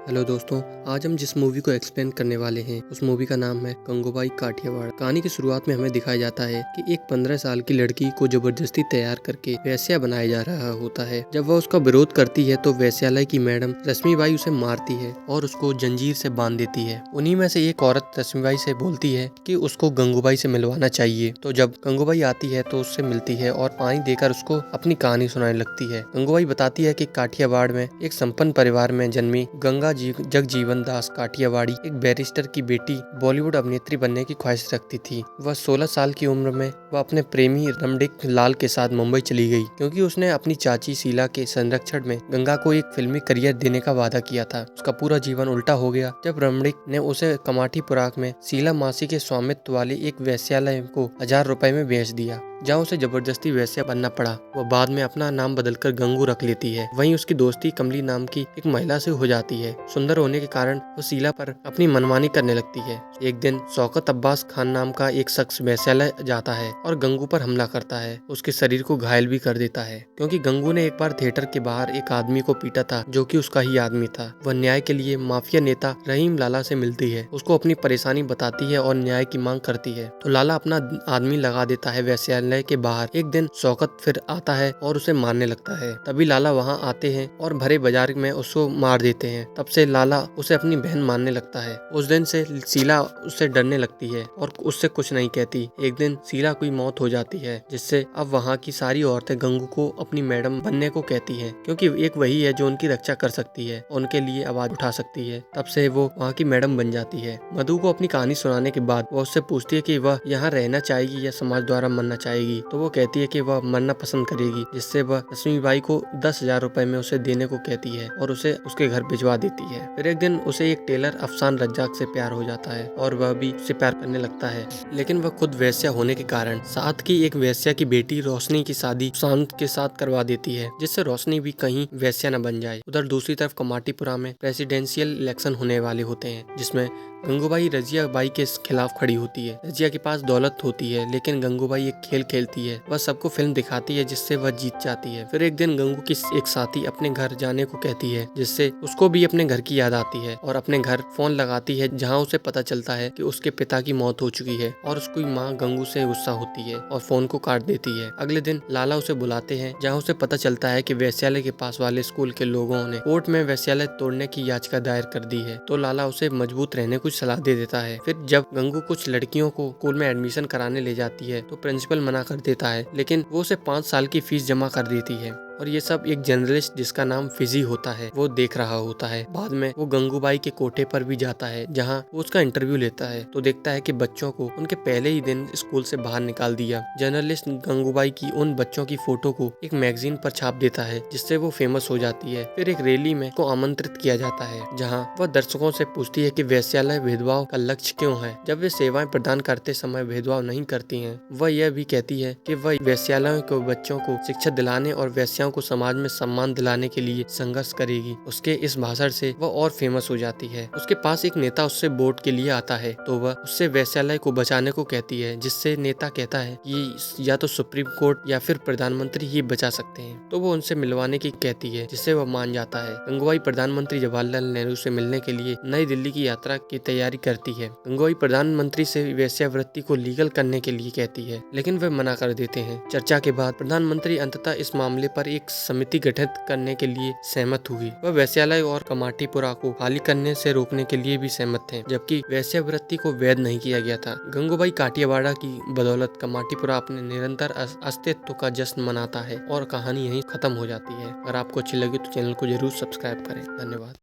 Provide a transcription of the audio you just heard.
Hello दोस्तों, आज हम जिस मूवी को एक्सप्लेन करने वाले हैं उस मूवी का नाम है गंगूबाई काठियावाड़। कहानी की शुरुआत में हमें दिखाया जाता है कि एक 15 साल की लड़की को जबरदस्ती तैयार करके वेश्या बनाया जा रहा होता है। जब वह उसका विरोध करती है तो वेश्यालय की मैडम रश्मिबाई उसे मारती है और उसको जंजीर से बांध देती है। उन्हीं में से एक औरत रश्मिबाई से बोलती है कि उसको गंगूबाई से मिलवाना चाहिए। तो जब गंगूबाई आती है तो उससे मिलती है और पानी देकर उसको अपनी कहानी सुनाने लगती है। गंगूबाई बताती है कि काठियावाड़ में एक संपन्न परिवार में जन्मी गंगा जगजीवन दास काठियावाड़ी एक बैरिस्टर की बेटी बॉलीवुड अभिनेत्री बनने की ख्वाहिश रखती थी। वह 16 साल की उम्र में वह अपने प्रेमी रमणीक लाल के साथ मुंबई चली गई, क्योंकि उसने अपनी चाची शीला के संरक्षण में गंगा को एक फिल्मी करियर देने का वादा किया था। उसका पूरा जीवन उल्टा हो गया जब रमणीक ने उसे कमाठीपुरा में शीला मासी के स्वामित्व वाले एक वेश्यालय को 1000 रुपए में बेच दिया, जहाँ उसे जबरदस्ती वेश्या बनना पड़ा। वह बाद में अपना नाम बदलकर गंगू रख लेती है। वहीं उसकी दोस्ती कमली नाम की एक महिला से हो जाती है। सुंदर होने के कारण वो शीला पर अपनी मनमानी करने लगती है। एक दिन शौकत अब्बास खान नाम का एक शख्स वेश्यालय जाता है और गंगू पर हमला करता है। उसके शरीर को घायल भी कर देता है, क्योंकि गंगू ने एक बार थिएटर के बाहर एक आदमी को पीटा था जो कि उसका ही आदमी था। वह न्याय के लिए माफिया नेता रहीम लाला से मिलती है, उसको अपनी परेशानी बताती है और न्याय की मांग करती है। तो लाला अपना आदमी लगा देता है वेश्यालय के बाहर। एक दिन शौकत फिर आता है और उसे मारने लगता है। तभी लाला वहाँ आते हैं और भरे बाजार में उसको मार देते हैं। तब से लाला उसे अपनी बहन मानने लगता है। उस दिन से शीला उससे डरने लगती है और उससे कुछ नहीं कहती। एक दिन शीला की मौत हो जाती है, जिससे अब वहाँ की सारी औरतें गंगू को अपनी मैडम बनने को कहती हैं, क्योंकि एक वही है जो उनकी रक्षा कर सकती है, उनके लिए आवाज उठा सकती है। तब से वो वहाँ की मैडम बन जाती है। मधु को अपनी कहानी सुनाने के बाद वो उससे पूछती है कि वह यहाँ रहना चाहेगी या समाज द्वारा मरना चाहेगी। तो वो कहती है कि वह मरना पसंद करेगी, जिससे वह रश्मिबाई को 10,000 रुपए में उसे देने को कहती है और उसे उसके घर भिजवा देती है। फिर एक दिन उसे एक टेलर अफसान रज्जाक से प्यार हो जाता है और वह भी उससे प्यार करने लगता है, लेकिन वह खुद वेश्या होने के कारण साथ की एक वेश्या की बेटी रोशनी की शादी शांत के साथ करवा देती है, जिससे रोशनी भी कहीं वेश्या न बन जाए। उधर दूसरी तरफ कमाटीपुरा में प्रेसिडेंशियल इलेक्शन होने वाले होते हैं, जिसमें गंगूबाई रजिया बाई के खिलाफ खड़ी होती है। रजिया के पास दौलत होती है, लेकिन गंगूबाई एक खेल खेलती है। वह सबको फिल्म दिखाती है, जिससे वह जीत जाती है। फिर एक दिन गंगू की एक साथी अपने घर जाने को कहती है, जिससे उसको भी अपने घर की याद आती है और अपने घर फोन लगाती है, जहाँ उसे पता चलता है कि उसके पिता की मौत हो चुकी है और उसकी माँ गंगू से गुस्सा होती है और फोन को काट देती है। अगले दिन लाला उसे बुलाते हैं, जहाँ उसे पता चलता है कि वेश्यालय के पास वाले स्कूल के लोगों ने कोर्ट में वेश्यालय तोड़ने की याचिका दायर कर दी है। तो लाला उसे मजबूत रहने की सलाह दे देता है। फिर जब गंगू कुछ लड़कियों को स्कूल में एडमिशन कराने ले जाती है तो प्रिंसिपल मना कर देता है, लेकिन वो उसे 5 साल की फीस जमा कर देती है। और ये सब एक जर्नलिस्ट जिसका नाम फिजी होता है वो देख रहा होता है। बाद में वो गंगूबाई के कोठे पर भी जाता है, जहाँ वो उसका इंटरव्यू लेता है, तो देखता है कि बच्चों को उनके पहले ही दिन स्कूल से बाहर निकाल दिया। जर्नलिस्ट गंगूबाई की उन बच्चों की फोटो को एक मैगजीन पर छाप देता है, जिससे वो फेमस हो जाती है। फिर एक रैली में को आमंत्रित किया जाता है, जहाँ वह दर्शकों से पूछती है कि वेश्यालय भेदभाव का लक्ष्य क्यों है। जब वे सेवाएं प्रदान करते समय भेदभाव नहीं करती हैं, वह यह भी कहती है कि वह वेश्यालयों के बच्चों को शिक्षा दिलाने और वेश्याओं को समाज में सम्मान दिलाने के लिए संघर्ष करेगी। उसके इस भाषण से वह और फेमस हो जाती है। उसके पास एक नेता उससे वोट के लिए आता है, तो वह उससे वेश्यालय को बचाने को कहती है, जिससे नेता कहता है कि या तो सुप्रीम कोर्ट या फिर प्रधानमंत्री ही बचा सकते हैं। तो वो उनसे मिलवाने की कहती है, जिससे वह मान जाता है। गंगूबाई प्रधानमंत्री जवाहरलाल नेहरू से मिलने के लिए नई दिल्ली की यात्रा की तैयारी करती है। गंगूबाई प्रधानमंत्री से वेश्यावृत्ति को लीगल करने के लिए कहती है, लेकिन वे मना कर देते हैं। चर्चा के बाद प्रधानमंत्री अंततः इस मामले पर एक समिति गठित करने के लिए सहमत हुई। वह वेश्यालय और कमाटीपुरा को खाली करने से रोकने के लिए भी सहमत थे, जबकि वेश्यावृत्ति को वैध नहीं किया गया था। गंगूबाई काठियावाड़ की बदौलत कमाटीपुरा अपने निरंतर अस्तित्व का जश्न मनाता है और कहानी यहीं खत्म हो जाती है। अगर आपको अच्छी लगी तो चैनल को जरूर सब्सक्राइब करें। धन्यवाद।